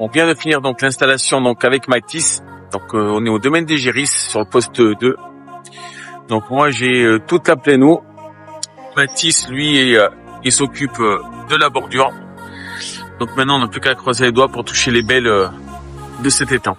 On vient de finir donc l'installation donc avec Mathis. Donc on est au domaine des Géris sur le poste 2. Donc moi j'ai toute la pleine eau. Mathis lui il s'occupe de la bordure. Donc maintenant on n'a plus qu'à croiser les doigts pour toucher les baies de cet étang.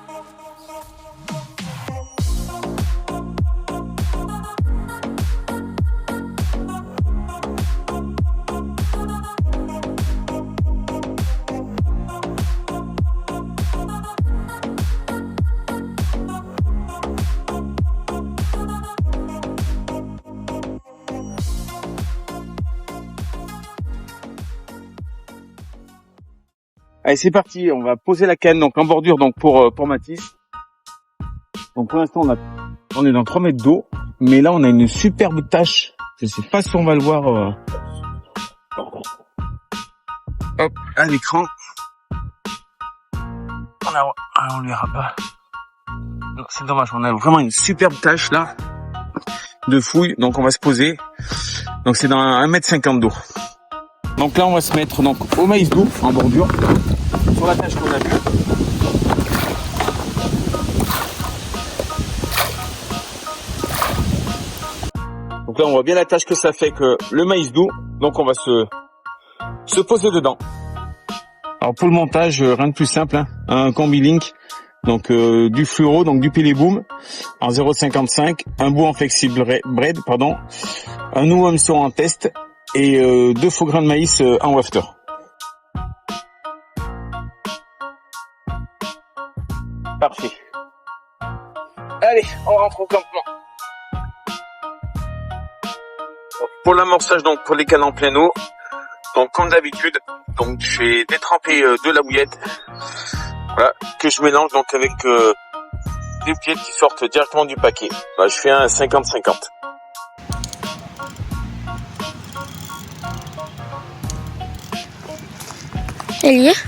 Allez, c'est parti, on va poser la canne donc en bordure donc pour Mathis. Donc pour l'instant on est dans 3 mètres d'eau, mais là on a une superbe tache. Je sais pas si on va le voir hop, à l'écran. On le verra pas. C'est dommage, on a vraiment une superbe tache là de fouille, donc on va se poser. Donc c'est dans 1,50 m d'eau. Donc là on va se mettre donc au maïs doux en bordure sur la tâche qu'on a vue. Donc là on voit bien la tâche que ça fait que le maïs doux. Donc on va se poser dedans. Alors pour le montage, rien de plus simple, hein. Un combi link, donc du fluoro, donc du Péleboom en 0,55, un bout en flexible braid, un nouveau hameçon en test et 2 faux grains de maïs en wafter. Parfait. Allez, on rentre au campement. Pour l'amorçage, donc pour les cannes en pleine eau, donc comme d'habitude, donc j'ai détrempé de la bouillette, voilà, que je mélange donc avec des bouillettes qui sortent directement du paquet. Bah, je fais un 50-50. Elle y est.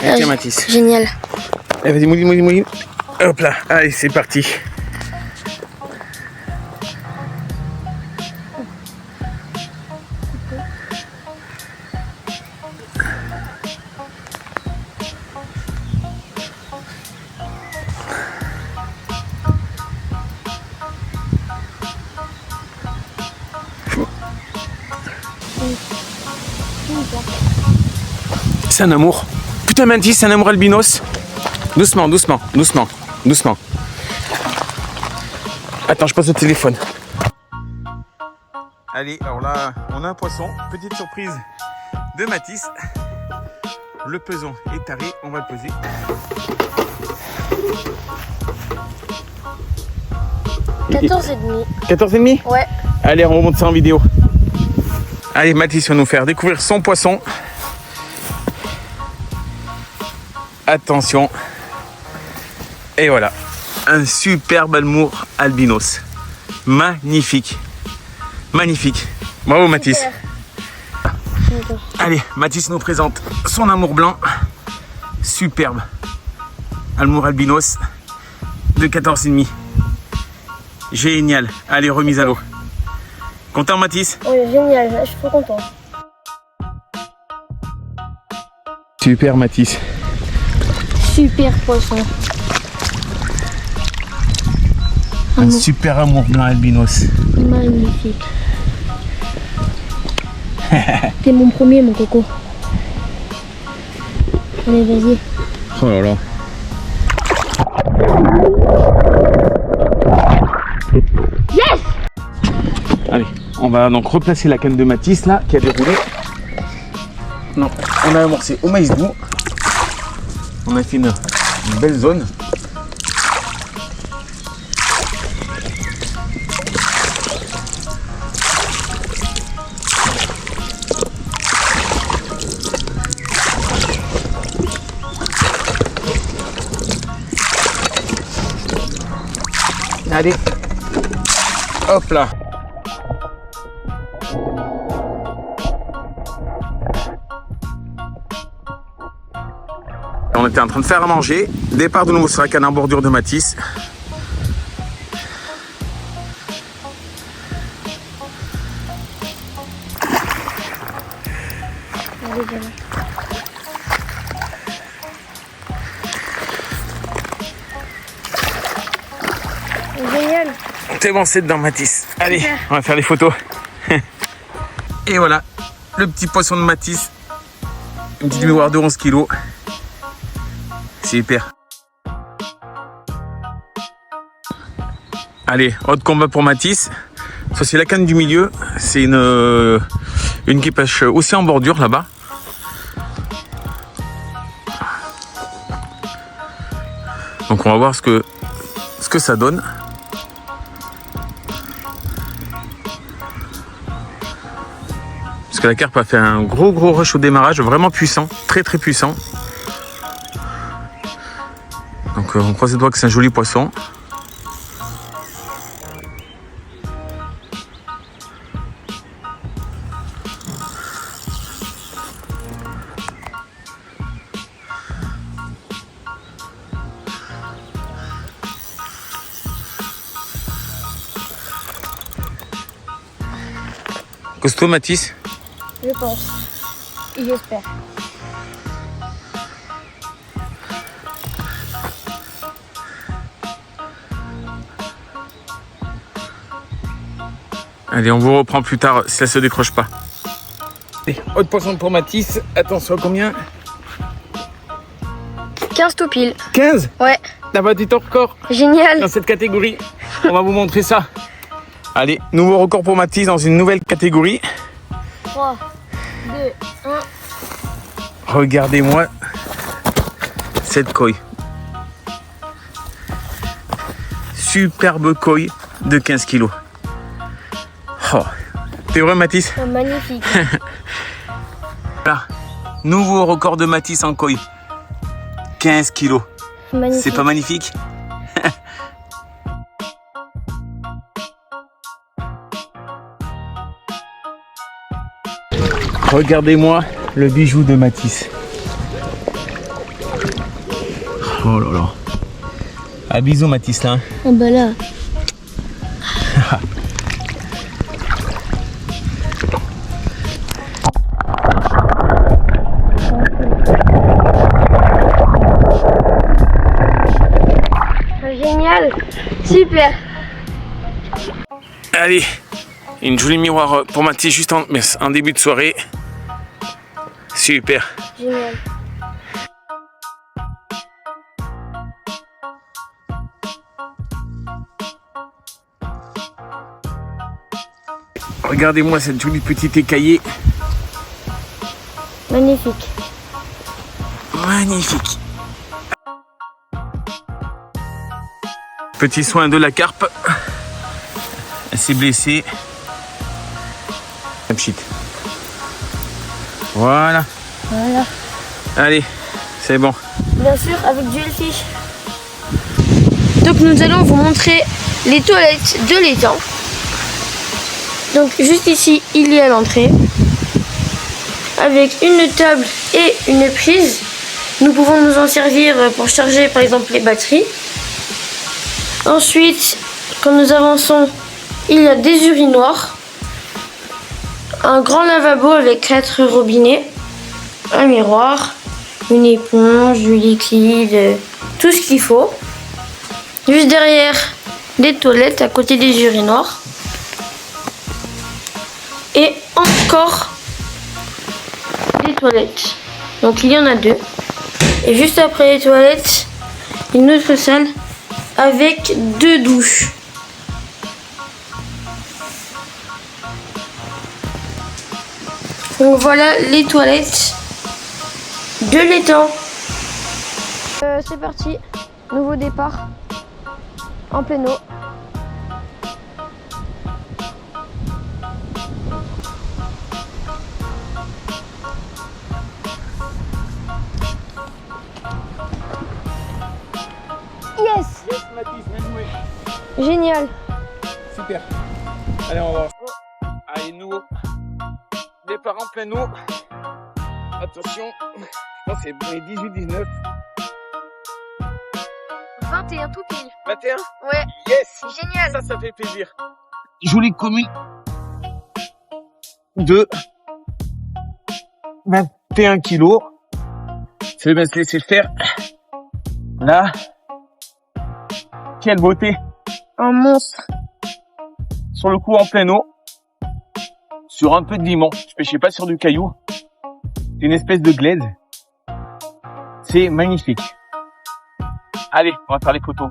Tiens Mathis. Génial. Allez, vas-y, mouille. Hop là, allez, c'est parti. C'est un amour. Putain, Mathis, c'est un amour albinos. Doucement. Attends, je passe le téléphone. Allez, alors là, on a un poisson. Petite surprise de Mathis. Le peson est taré, on va le peser. « 14,5 ? Ouais. Allez, on remonte ça en vidéo. Allez, Mathis va nous faire découvrir son poisson. Attention. Et voilà. Un superbe amour albinos. Magnifique. Bravo Mathis. Allez, Mathis nous présente son amour blanc. Superbe. Amour albinos de 14,5. Génial. Allez, remise à l'eau. Content Mathis? Oui, génial, je suis trop content. Super Mathis. Super poisson. Un super amour blanc albinos. Magnifique. T'es mon premier, mon coco. Allez, vas-y. Oh là là. Yes! Allez, on va donc replacer la canne de Mathis là, qui a déroulé. Non, on a amorcé au maïs doux. On a fait une belle zone. Allez, hop là. On était en train de faire à manger. Départ de nouveau sur la canne en bordure de Mathis. T'es bon, c'est dedans, Mathis. Allez, Super. on va faire les photos. Et voilà, le petit poisson de Mathis. Une petite mémoire de 11 kilos. Super. Allez, autre combat pour Mathis. Ça, c'est la canne du milieu. C'est une qui pêche aussi en bordure là-bas. Donc on va voir ce que ça donne. Parce que la carpe a fait un gros rush au démarrage, vraiment puissant, très puissant. Donc on croise les doigts que c'est un joli poisson. Costaud, Mathis? Je pense. Et j'espère. Allez, on vous reprend plus tard si ça se décroche pas. Allez, autre poisson pour Mathis. Attention, combien? 15 tout pile. 15? Ouais. T'as battu ton record Génial. dans cette catégorie. On va vous montrer ça. Allez, nouveau record pour Mathis dans une nouvelle catégorie. 3, 2, 1. Regardez-moi cette coille. Superbe coille de 15 kilos. Oh, t'es vrai, Mathis? Oh, magnifique. Là, nouveau record de Mathis en coille. 15 kilos. Magnifique. C'est pas magnifique? Regardez-moi le bijou de Mathis. Oh là là. Ah, bisous, Mathis, là. Ah bah là. Génial. Super. Allez, une jolie miroir pour Mathis juste en début de soirée. Super. Génial. Regardez-moi cette jolie petite écaillée. Magnifique. Magnifique. Petit soin de la carpe. Elle s'est blessée. Un pchit. Voilà. Voilà. Allez, c'est bon. Bien sûr, avec du hellfish. Donc nous allons vous montrer les toilettes de l'étang. Donc juste ici, il y a l'entrée. Avec une table et une prise. Nous pouvons nous en servir pour charger par exemple les batteries. Ensuite, quand nous avançons, il y a des urinoirs. Un grand lavabo avec 4 robinets. Un miroir. Une éponge, du liquide, tout ce qu'il faut. Juste derrière, des toilettes à côté des urinoirs. Et encore des toilettes. Donc il y en a 2. Et juste après les toilettes, une autre salle avec 2 douches. Donc voilà les toilettes de l'étang. C'est parti, nouveau départ en pleine eau. Yes! Yes, Mathis, bien joué. Génial. Super. Allez, on va. Allez, nouveau départ en pleine eau. Attention, je pense que c'est 18-19. 21 tout pile. 21? Ouais, Yes! génial. Ça fait plaisir. Jolie commune de 21 kilos. Je vais bien se laisser faire. Là. Quelle beauté! Un monstre. sur le coup en pleine eau, sur un peu de limon. Je pêchais pas sur du caillou. C'est une espèce de glaise. C'est magnifique. Allez, on va faire les photos.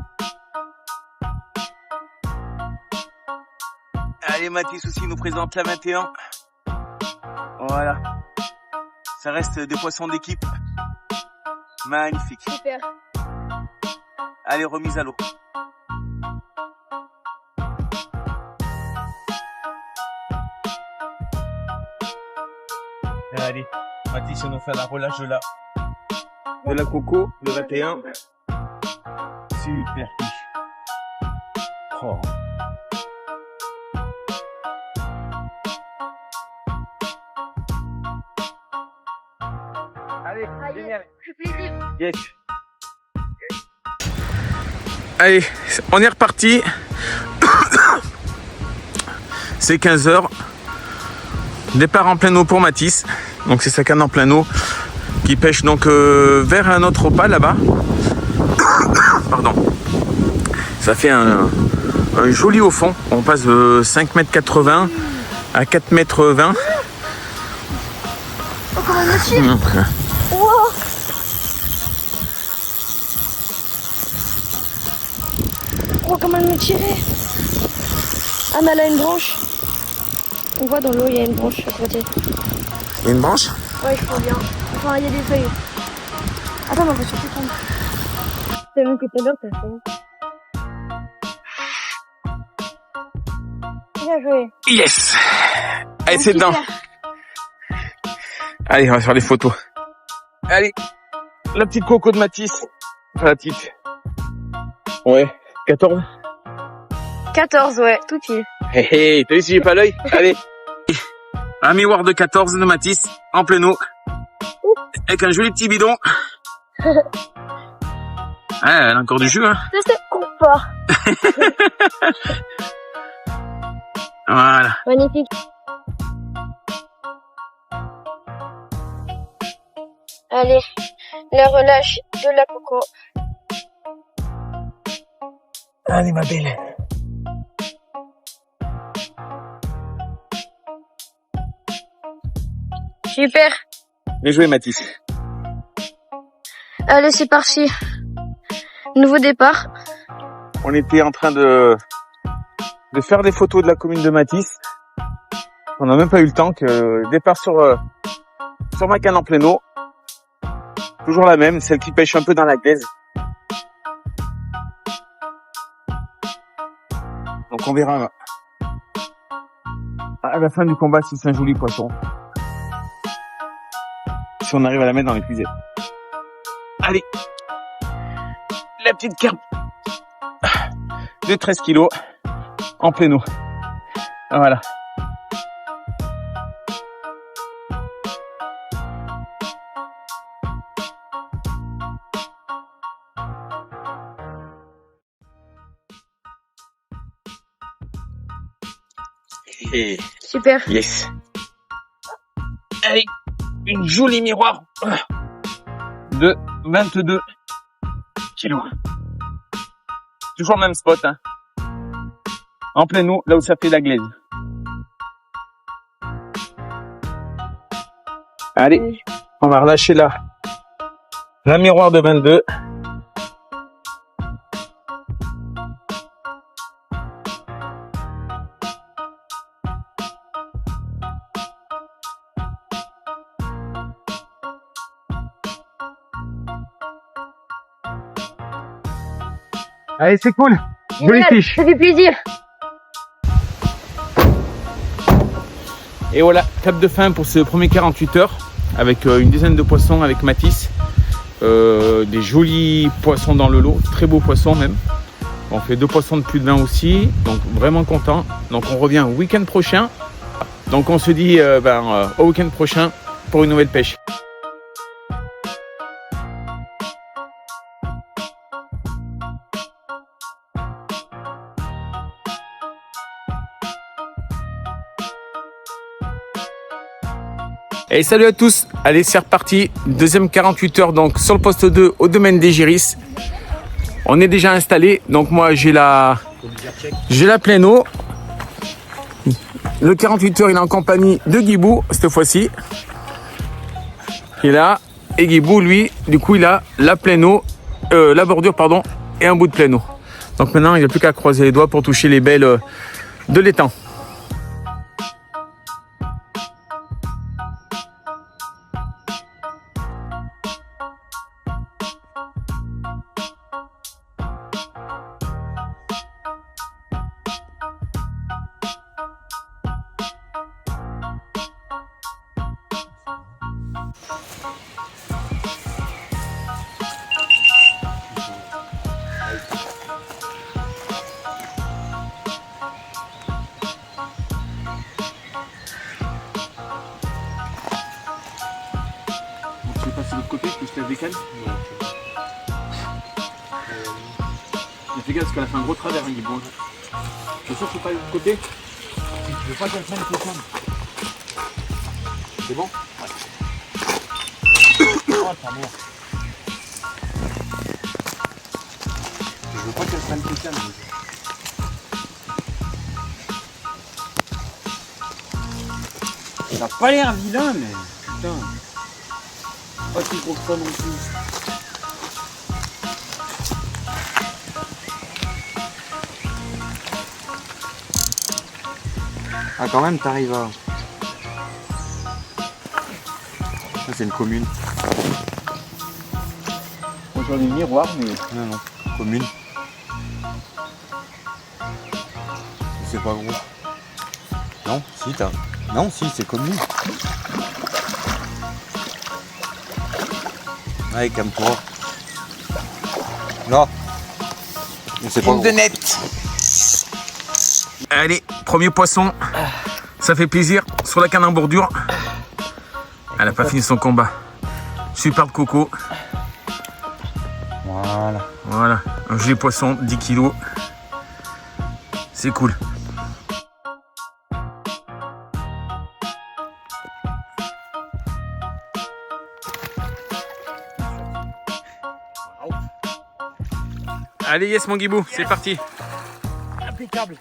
Allez, Mathis aussi nous présente la 21. Voilà. Ça reste des poissons d'équipe. Magnifique. Super. Allez, remise à l'eau. Allez, Mathis nous fait la relâche de la coco, le 21. Super fiche. Oh. Allez, génial. Yes. Allez, on est reparti. C'est 15h. Départ en pleine eau pour Mathis. Donc c'est sa canne en pleine eau qui pêche donc vers un autre repas là-bas. Pardon. Ça fait un joli au fond. On passe de 5,80 m à 4,20 m. Oh, comment elle me tire. Wow. Oh, comment elle me tirait. Ah, mais elle a une branche. On voit dans l'eau, il y a une branche à côté. Il y a une branche? Ouais, je crois bien. Enfin, il y a des feuilles. Attends, mais on va surtout prendre. C'est bon que tout à l'heure, t'as fait. Bien joué. Yes! Allez, c'est dedans. Allez, on va faire les photos. Allez, la petite coco de Mathis. Enfin, la petite. Ouais, 14. 14, ouais, tout pied. Hé hé, t'as vu si j'ai pas l'œil? Allez. Un miroir de 14 de Mathis, en pleine eau. Avec un joli petit bidon. Ouais, elle a encore du jus, hein. Je sais pas. Voilà. Magnifique. Allez, la relâche de la coco. Allez, ma belle. Super. Bien joué, Mathis. Allez, c'est parti. Nouveau départ. On était en train de faire des photos de la commune de Mathis. On n'a même pas eu le temps que départ sur ma canne en pleine eau. Toujours la même, celle qui pêche un peu dans la glaise. Donc on verra à la fin du combat si c'est un joli poisson. Si on arrive à la mettre dans les fusées. Allez, la petite carpe de 13 kilos en pleine eau. Voilà. Et Super. yes. Allez, une jolie miroir de 22 kilos. Toujours le même spot, hein. En pleine eau, là où ça fait la glaise. Allez, on va relâcher là. La miroir de 22. Allez, c'est cool. Jolie fiche. Ça fait plaisir. Et voilà, cap de fin pour ce premier 48 heures avec une dizaine de poissons avec Mathis. Des jolis poissons dans le lot, très beaux poissons même. On fait 2 poissons de plus de 20 aussi, donc vraiment content. Donc on revient au week-end prochain. Donc on se dit au week-end prochain pour une nouvelle pêche. Et salut à tous, allez c'est reparti, deuxième 48 heures donc sur le poste 2 au domaine des Giris. On est déjà installé, donc moi j'ai la pleine eau. Le 48 heures, il est en compagnie de Guibou, cette fois-ci. Il a, et Guibou, lui, du coup, il a la pleine eau, la bordure, pardon, et un bout de pleine eau. Donc maintenant, il n'a plus qu'à croiser les doigts pour toucher les baies de l'étang. Je vais passer de l'autre côté, que je te décale. Fais gaffe parce qu'elle a fait un gros travers, hein, Guibou. T'es sûr que je peux pas aller de l'autre côté? Je veux pas qu'elle prenne le femme. C'est bon? Ouais. Oh, ta mère. Je veux pas qu'elle prenne le femme. Ça a pas l'air vilain, mais putain. Pas si gros que ça non plus. Ah, quand même, t'arrives à. Ça, c'est une commune. Moi j'en ai le miroir, mais. Non, non, commune. C'est pas gros. Non, si, t'as. Non, si, c'est commune. Allez, calme-toi. Là. C'est pas gros. Allez, premier poisson. Ça fait plaisir sur la canne en bordure. Elle n'a pas fini son combat. Superbe coco. Voilà. Voilà, un joli poisson, 10 kilos. C'est cool. Allez, yes mon Guibou, c'est parti. Impeccable.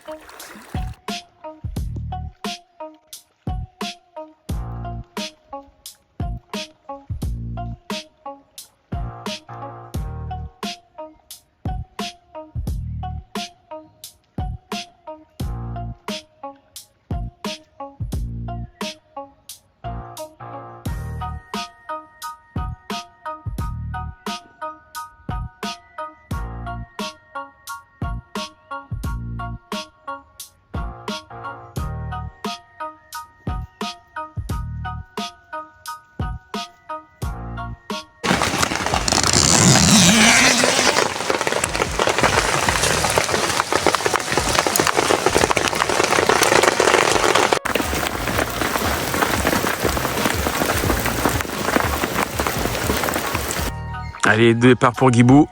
Allez, départ pour Guibou.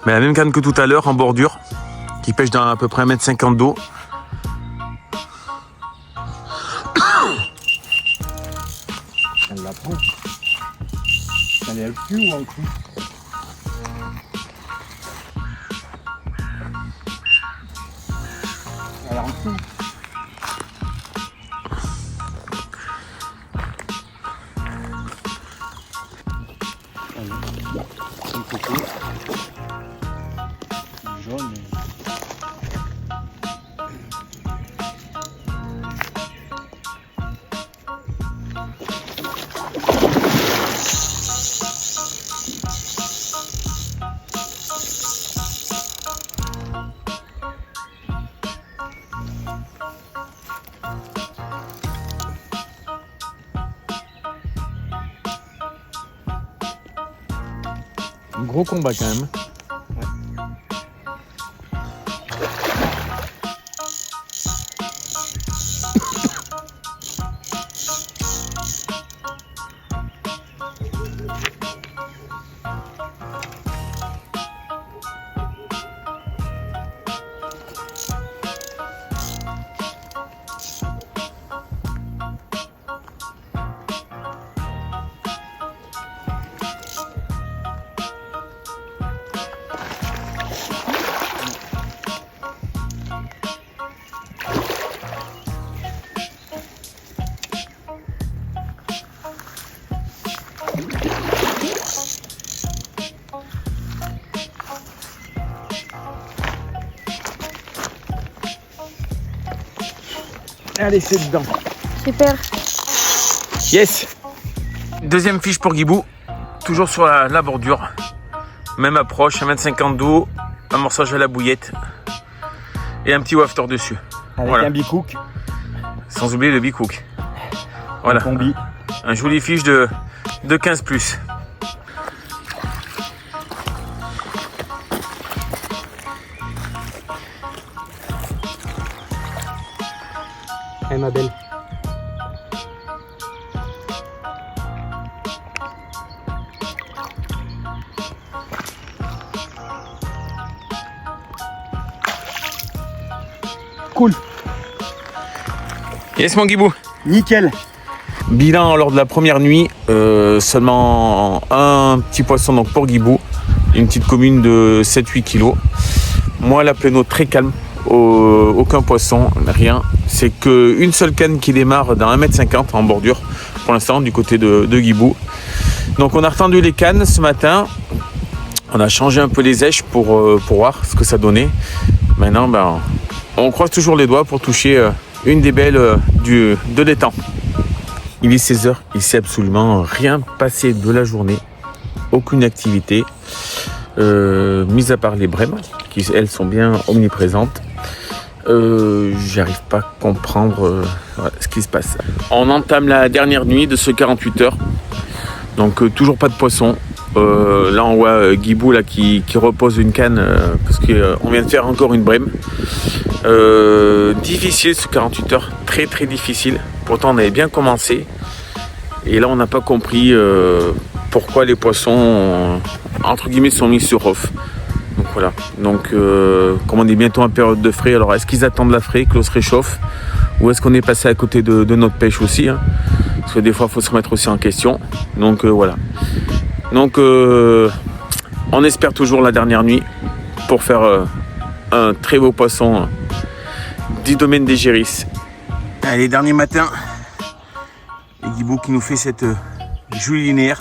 Mais la même canne que tout à l'heure, en bordure, qui pêche dans à peu près 1,50 m d'eau. Elle la prend. Elle est au cul ou en cul? Elle est en cul. Un coco. Jaune. Un gros combat quand même. Allez, c'est dedans. Super. Yes. Deuxième fiche pour Guibou. Toujours sur la bordure. Même approche, 1,50 m d'eau, amorçage à la bouillette. Et un petit wafter dessus. Avec voilà. un bicook. Sans oublier le bicook. Voilà. Combi. Un joli fiche de 15 plus. Eh ma belle. Cool. Yes mon Guibou. Nickel. Bilan lors de la première nuit, seulement un petit poisson donc pour Guibou, une petite commune de 7-8 kg. Moi la pleine eau très calme, aucun poisson, rien. C'est qu'une seule canne qui démarre dans 1,50 m en bordure pour l'instant du côté de Guibou. Donc on a retendu les cannes ce matin, on a changé un peu les èches pour voir ce que ça donnait. Maintenant on croise toujours les doigts pour toucher une des belles de l'étang. Il est 16 h, il ne s'est absolument rien passé de la journée, aucune activité, mis à part les brèmes, qui elles sont bien omniprésentes. J'arrive pas à comprendre ce qui se passe. On entame la dernière nuit de ce 48 heures, donc toujours pas de poisson. Là on voit Guibou là, qui repose une canne parce qu'on vient de faire encore une brème. Difficile ce 48 heures, très très difficile. Pourtant on avait bien commencé et là on n'a pas compris pourquoi les poissons entre guillemets sont mis sur off. Donc voilà, donc comme on est bientôt en période de frais, alors est-ce qu'ils attendent la frais, que l'eau se réchauffe, ou est-ce qu'on est passé à côté de notre pêche aussi, hein, parce que des fois il faut se remettre aussi en question. Donc voilà, donc on espère toujours la dernière nuit pour faire un très beau poisson du domaine des Géris. Allez, dernier matin, et Guibou qui nous fait cette jolie linéaire.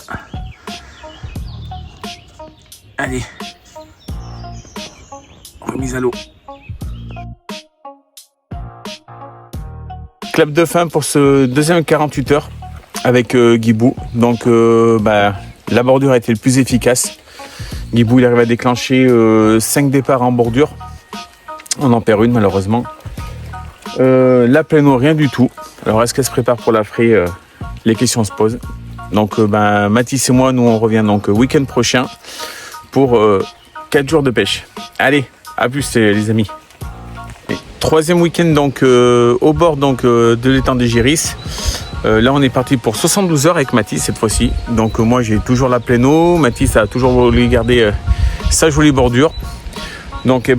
Allez, remise à l'eau. Clap de fin pour ce deuxième 48 heures avec Guibou. Donc la bordure a été le plus efficace. Guibou il arrive à déclencher 5 départs en bordure. On en perd une malheureusement. La pleine eau, rien du tout. Alors est-ce qu'elle se prépare pour la frais? Les questions se posent. Donc Mathis et moi, nous on revient donc week-end prochain pour 4 jours de pêche. Allez, à plus les amis. Et troisième week-end donc au bord donc de l'étang des Géris. Là on est parti pour 72 heures avec Mathis cette fois-ci. Donc moi j'ai toujours la pleine eau. Mathis a toujours voulu garder sa jolie bordure. Donc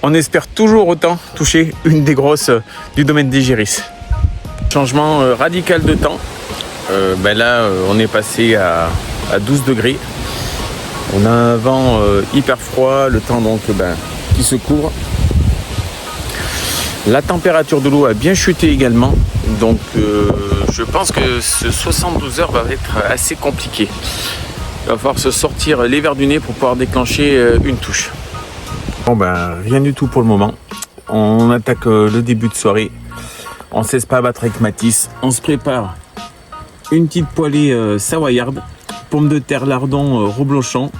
on espère toujours autant toucher une des grosses du domaine des Géris. Changement radical de temps. Là on est passé à 12 degrés. On a un vent hyper froid, le temps donc qui se couvre. La température de l'eau a bien chuté également. Donc je pense que ce 72 heures va être assez compliqué. Il va falloir se sortir les verres du nez pour pouvoir déclencher une touche. Bon rien du tout pour le moment. On attaque le début de soirée. On ne cesse pas à battre avec Mathis. On se prépare une petite poêlée savoyarde, pommes de terre, lardons, reblochon.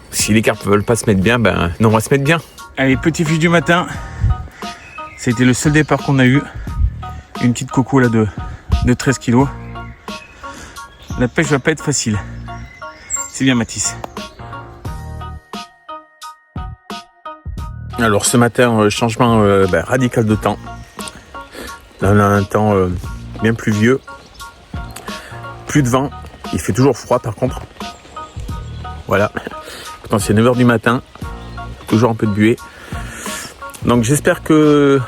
Si les carpes ne veulent pas se mettre bien, nous on va se mettre bien. Allez, petit fiche du matin. C'était le seul départ qu'on a eu. Une petite coco là de 13 kg. La pêche va pas être facile. C'est bien Mathis. Alors ce matin, changement radical de temps. Là on a un temps bien pluvieux. Plus de vent. Il fait toujours froid par contre. Voilà. Pourtant c'est 9 h du matin. Toujours un peu de buée. Donc j'espère que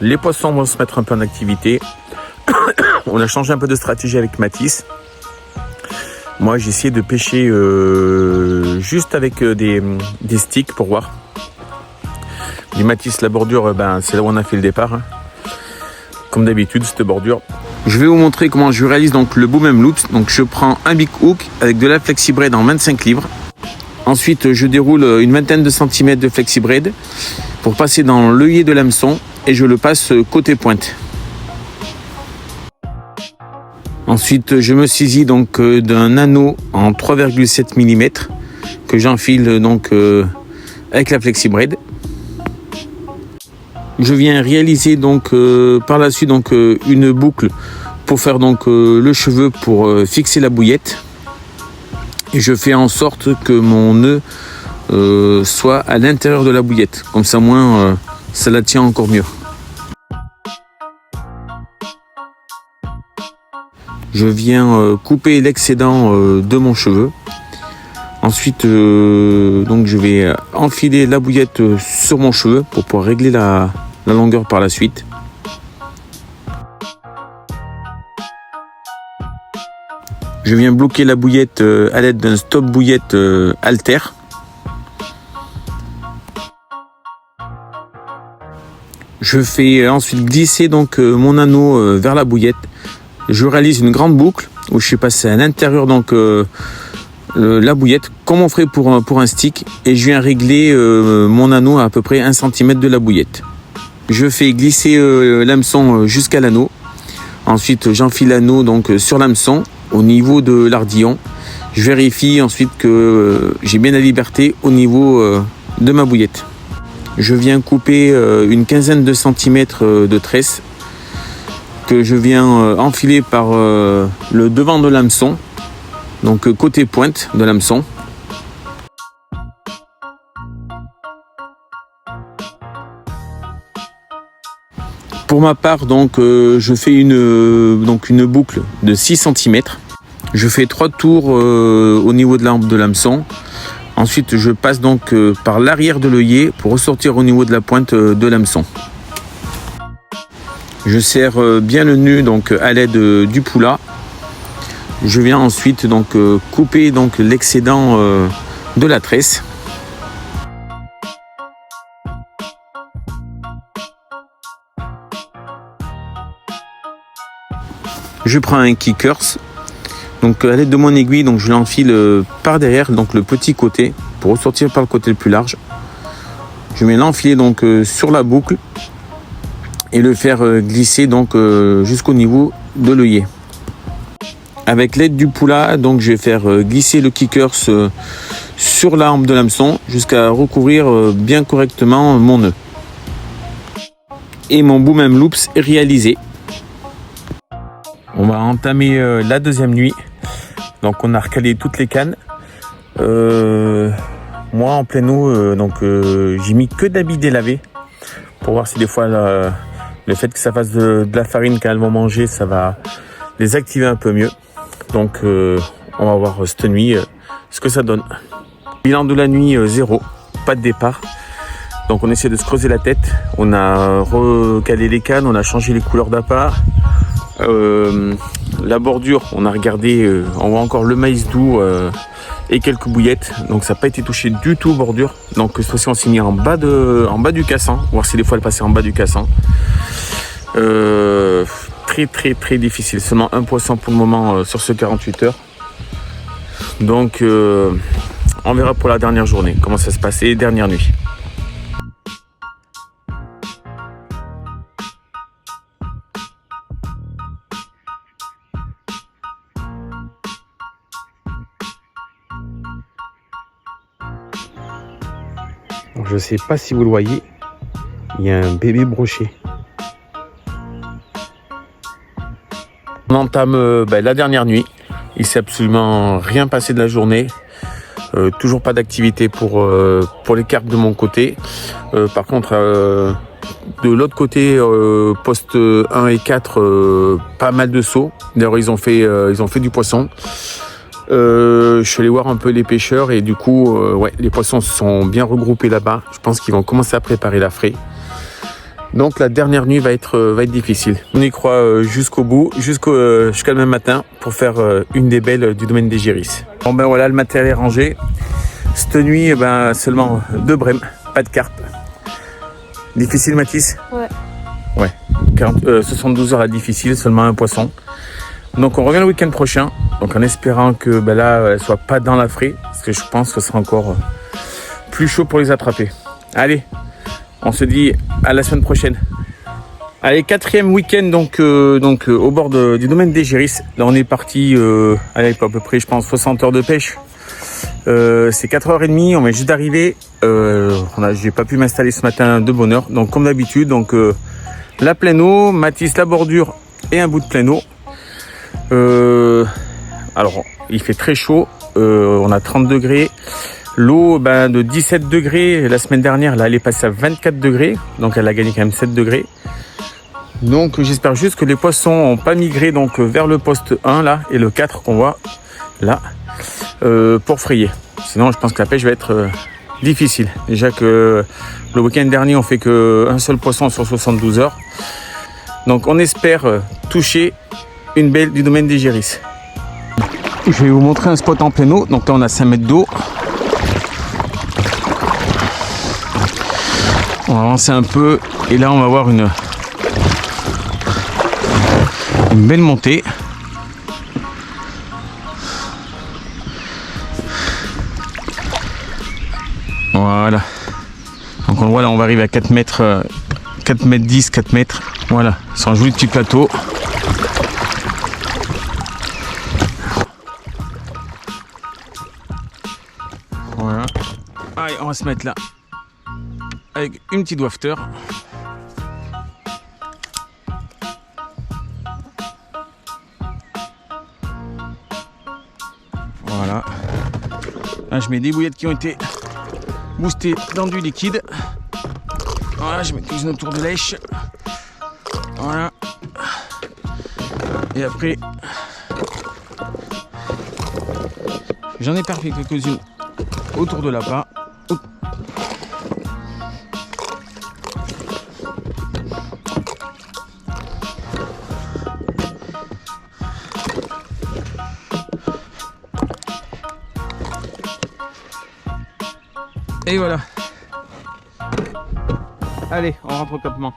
les poissons vont se mettre un peu en activité. On a changé un peu de stratégie avec Mathis. Moi j'ai essayé de pêcher juste avec des sticks pour voir. Du Mathis, la bordure, c'est là où on a fait le départ. Hein. Comme d'habitude, cette bordure. Je vais vous montrer comment je réalise donc le Boom & Loops. Donc je prends un big hook avec de la FlexiBraid en 25 livres. Ensuite, je déroule une vingtaine de centimètres de FlexiBraid pour passer dans l'œillet de l'hameçon et je le passe côté pointe. Ensuite, je me saisis donc d'un anneau en 3,7 mm que j'enfile donc avec la FlexiBraid. Je viens réaliser donc par la suite donc une boucle pour faire donc le cheveu pour fixer la bouillette. Et je fais en sorte que mon nœud soit à l'intérieur de la bouillette. Comme ça, moins ça la tient encore mieux. Je viens couper l'excédent de mon cheveu. Ensuite, donc je vais enfiler la bouillette sur mon cheveu pour pouvoir régler la longueur par la suite. Je viens bloquer la bouillette à l'aide d'un stop bouillette halter. Je fais ensuite glisser donc mon anneau vers la bouillette. Je réalise une grande boucle où je suis passé à l'intérieur donc la bouillette comme on ferait pour un stick, et je viens régler mon anneau à peu près 1 cm de la bouillette. Je fais glisser l'hameçon jusqu'à l'anneau. Ensuite, j'enfile l'anneau donc sur l'hameçon au niveau de l'ardillon. Je vérifie ensuite que j'ai bien la liberté au niveau de ma bouillette. Je viens couper une quinzaine de centimètres de tresse que je viens enfiler par le devant de l'hameçon, donc côté pointe de l'hameçon. Pour ma part, donc, je fais une boucle de 6 cm. Je fais 3 tours au niveau de l'hameçon. Ensuite, je passe donc par l'arrière de l'œillet pour ressortir au niveau de la pointe de l'hameçon. Je serre bien le nœud donc à l'aide du poulat. Je viens ensuite donc couper donc l'excédent de la tresse. Je prends un kickers. Donc à l'aide de mon aiguille, donc je l'enfile par derrière, donc le petit côté, pour ressortir par le côté le plus large. Je vais l'enfiler donc sur la boucle et le faire glisser donc jusqu'au niveau de l'œillet. Avec l'aide du poulat, donc je vais faire glisser le kickers sur l'arme de l'hameçon jusqu'à recouvrir bien correctement mon nœud. Et mon boom and loops est réalisé. On va entamer la deuxième nuit. Donc on a recalé toutes les cannes. Moi en pleine eau, j'ai mis que d'habits délavés pour voir si des fois le fait que ça fasse de la farine quand elles vont manger, ça va les activer un peu mieux. Donc on va voir cette nuit ce que ça donne. Bilan de la nuit 0, pas de départ. Donc on essaie de se creuser la tête. On a recalé les cannes, on a changé les couleurs d'appart. La bordure, on a regardé, on voit encore le maïs doux et quelques bouillettes, donc ça n'a pas été touché du tout bordure. Donc cette fois-ci on s'est mis en bas du cassan, voir si des fois elle passait en bas du cassan. Très difficile, seulement un poisson pour le moment sur ce 48 heures. Donc on verra pour la dernière journée comment ça se passait, dernière nuit. Je ne sais pas si vous le voyez, il y a un bébé brochet. On entame la dernière nuit. Il ne s'est absolument rien passé de la journée. Toujours pas d'activité pour les carpes de mon côté. Par contre, de l'autre côté, poste 1 et 4, pas mal de sauts. D'ailleurs, ils ont fait du poisson. Je suis allé voir un peu les pêcheurs et du coup, les poissons se sont bien regroupés là-bas. Je pense qu'ils vont commencer à préparer la fraie. Donc la dernière nuit va être difficile. On y croit jusqu'au bout, jusqu'à le même matin pour faire une des belles du domaine des Giris. Bon ben voilà, le matériel est rangé. Cette nuit, seulement 2 brèmes, pas de carpe. Difficile, Mathis? Ouais. 72 heures à difficile, seulement un poisson. Donc on revient le week-end prochain, donc en espérant que là, elle soit pas dans la fraie, parce que je pense que ce sera encore plus chaud pour les attraper. Allez, on se dit à la semaine prochaine. Allez, 4e week-end donc au bord du domaine des Géris. Là on est parti allez, à peu près je pense 60 heures de pêche. C'est 4h30, on vient juste d'arriver. J'ai pas pu m'installer ce matin de bonne heure. Donc comme d'habitude, la pleine eau, Mathis la bordure et un bout de pleine eau. Alors il fait très chaud, on a 30 degrés. L'eau de 17 degrés la semaine dernière, là elle est passée à 24 degrés. Donc elle a gagné quand même 7 degrés. Donc j'espère juste que les poissons n'ont pas migré donc vers le poste 1 là et le 4 qu'on voit là pour frayer. Sinon je pense que la pêche va être difficile. Déjà que le week-end dernier on fait qu'un seul poisson sur 72 heures. Donc on espère toucher une belle du domaine des Géris. Je vais vous montrer un spot en pleine eau. Donc là on a 5 mètres d'eau. On va avancer un peu et là on va voir une belle montée. Voilà. Donc on le voit là, on va arriver à 4 mètres 10, 4 mètres. Voilà, c'est un joli petit plateau. Voilà. Allez, on va se mettre là avec une petite wafter. Voilà. Là, je mets des bouillettes qui ont été boostées dans du liquide. Voilà, je mets cuisine autour de lèche. Voilà. Et après, j'en ai parfait quelques-unes autour de l'appât. Et voilà. Allez, on rentre au campement.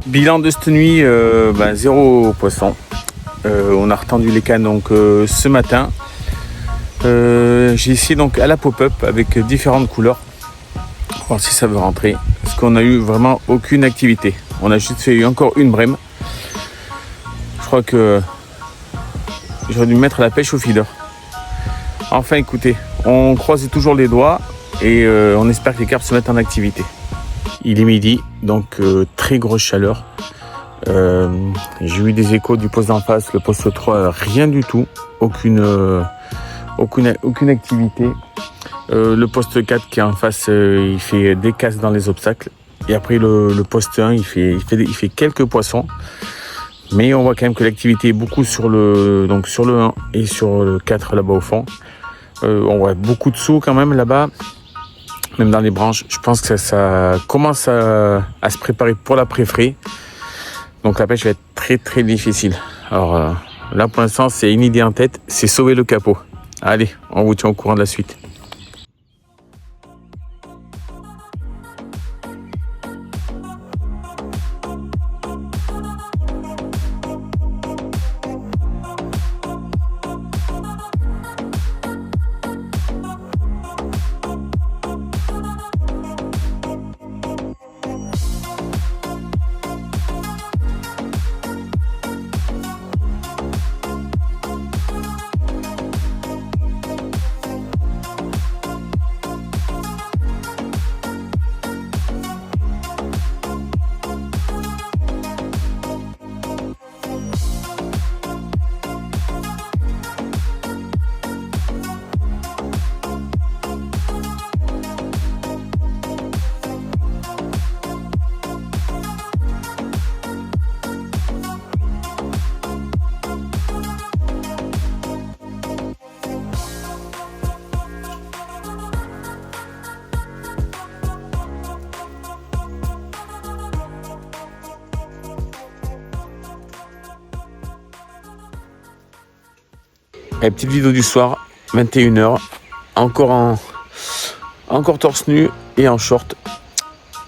Bilan de cette nuit, 0 poisson. On a retendu les cannes donc ce matin. J'ai essayé donc à la pop-up avec différentes couleurs. Voir si ça veut rentrer. Parce qu'on a eu vraiment aucune activité. On a juste fait encore une brème. Je crois que j'aurais dû mettre la pêche au feeder. Enfin écoutez, on croise toujours les doigts et on espère que les carpes se mettent en activité. Il est midi, donc très grosse chaleur. J'ai eu des échos du poste d'en face, le poste 3, rien du tout, aucune activité. Le poste 4 qui est en face, il fait des casses dans les obstacles. Et après le poste 1, il fait quelques poissons. Mais on voit quand même que l'activité est beaucoup sur le 1 et sur le 4 là-bas au fond. On voit beaucoup de sous quand même là-bas. Même dans les branches, je pense que ça commence à se préparer pour la pré-frais. Donc la pêche va être très très difficile. Alors là pour l'instant c'est une idée en tête, c'est sauver le capot. Allez, on vous tient au courant de la suite. La petite vidéo du soir, 21h, encore torse nu et en short.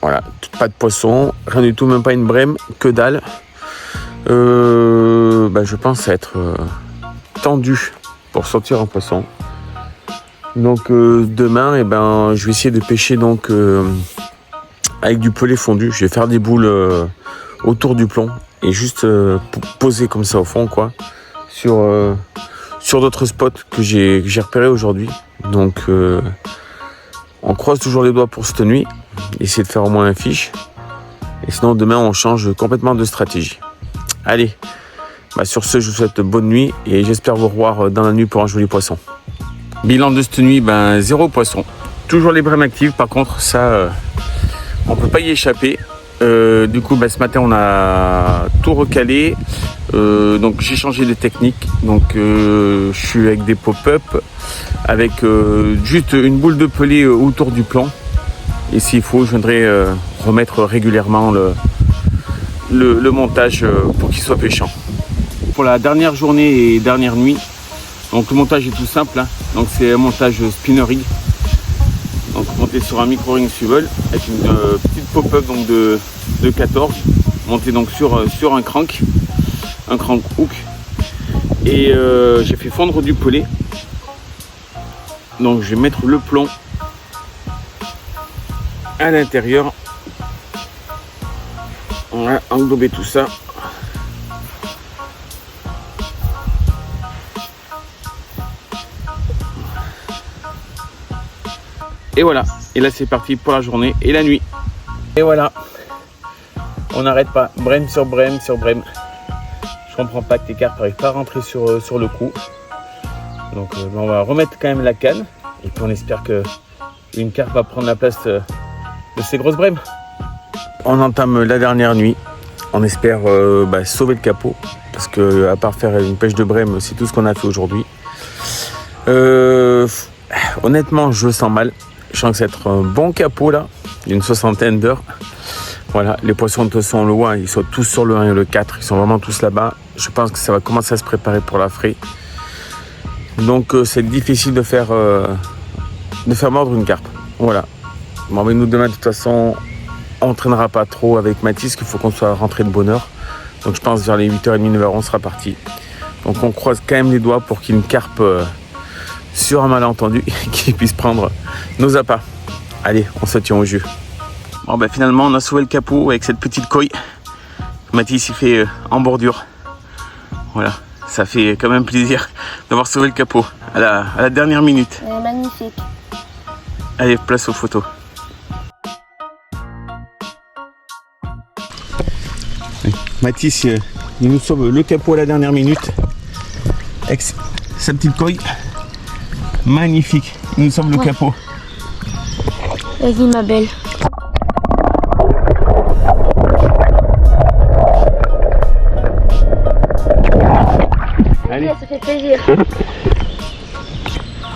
Voilà, pas de poisson, rien du tout, même pas une brème, que dalle. Je pense être tendu pour sortir un poisson. Donc demain, je vais essayer de pêcher donc avec du pelé fondu. Je vais faire des boules autour du plomb et juste poser comme ça au fond, quoi, sur d'autres spots que j'ai repérés aujourd'hui. Donc on croise toujours les doigts pour cette nuit, essayer de faire au moins un fiche. Et sinon demain on change complètement de stratégie. Allez, sur ce je vous souhaite bonne nuit et j'espère vous revoir dans la nuit pour un joli poisson. Bilan de cette nuit, 0 poisson. Toujours les brèmes actives, par contre ça on peut pas y échapper. Du coup ce matin on a tout recalé. Donc j'ai changé de technique. Donc je suis avec des pop-up, avec juste une boule de pelé autour du plomb. Et s'il faut, je viendrai remettre régulièrement le montage pour qu'il soit pêchant. Pour la dernière journée et dernière nuit, donc le montage est tout simple, hein. Donc c'est un montage spinner rig. Donc monté sur un micro ring swivel avec une petite pop-up donc de 14, monté donc sur un crank hook. Et j'ai fait fondre du pelé. Donc je vais mettre le plomb à l'intérieur. On va englober tout ça. Et voilà, et là c'est parti pour la journée et la nuit. Et voilà, on n'arrête pas, brème sur brème sur brème. Je comprends pas que tes carpes n'arrivent pas à rentrer sur le coup. Donc on va remettre quand même la canne. Et puis on espère que une carpe va prendre la place de ces grosses brèmes. On entame la dernière nuit. On espère sauver le capot. Parce que à part faire une pêche de brème, c'est tout ce qu'on a fait aujourd'hui. Honnêtement, je le sens mal. Je sens que ça va être un bon capot là, d'une 60aine d'heures. Voilà, les poissons de toute façon, on le voit, ils sont tous sur le 1 et le 4, ils sont vraiment tous là-bas. Je pense que ça va commencer à se préparer pour la fraie. Donc c'est difficile de faire mordre une carpe. Voilà. Bon, mais nous demain de toute façon, on ne traînera pas trop avec Mathis, qu'il faut qu'on soit rentré de bonne heure. Donc je pense vers les 8h30, 9h, on sera parti. Donc on croise quand même les doigts pour qu'il y ait une carpe sur un malentendu qui puisse prendre nos appâts. Allez, on se tient au jus. Bon finalement on a sauvé le capot avec cette petite coille. Mathis il fait en bordure. Voilà, ça fait quand même plaisir d'avoir sauvé le capot à la dernière minute. Elle est magnifique. Allez, place aux photos. Mathis il nous sauve le capot à la dernière minute avec sa petite coille. Magnifique, il nous sauve le capot. Vas-y ma belle. Allez. Ça fait plaisir.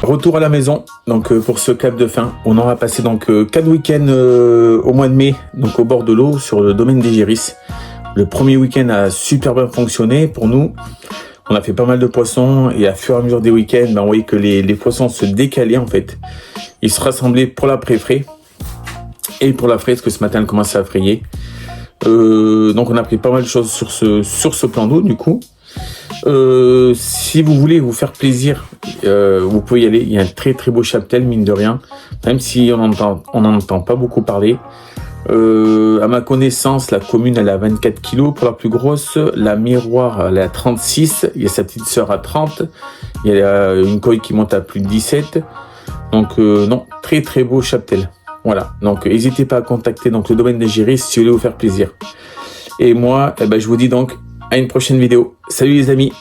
Retour à la maison, donc pour ce cap de fin, on aura passé donc 4 week-ends au mois de mai, donc au bord de l'eau sur le domaine des Géris. Le premier week-end a super bien fonctionné pour nous. On a fait pas mal de poissons et à fur et à mesure des week-ends, on voyait que les poissons se décalaient en fait. Ils se rassemblaient pour la pré-fraie et pour la fraie, parce que ce matin elle commençait à frayer. Donc on a pris pas mal de choses sur ce plan d'eau du coup. Si vous voulez vous faire plaisir, vous pouvez y aller. Il y a un très très beau cheptel, mine de rien, même si on n'en entend pas beaucoup parler. À ma connaissance, la commune elle a 24 kg pour la plus grosse, la miroir elle est à 36, il y a sa petite sœur à 30, il y a une coille qui monte à plus de 17. Donc non, très très beau cheptel. Voilà, donc n'hésitez pas à contacter donc le domaine des Géris si vous voulez vous faire plaisir. Et moi, je vous dis donc à une prochaine vidéo. Salut les amis.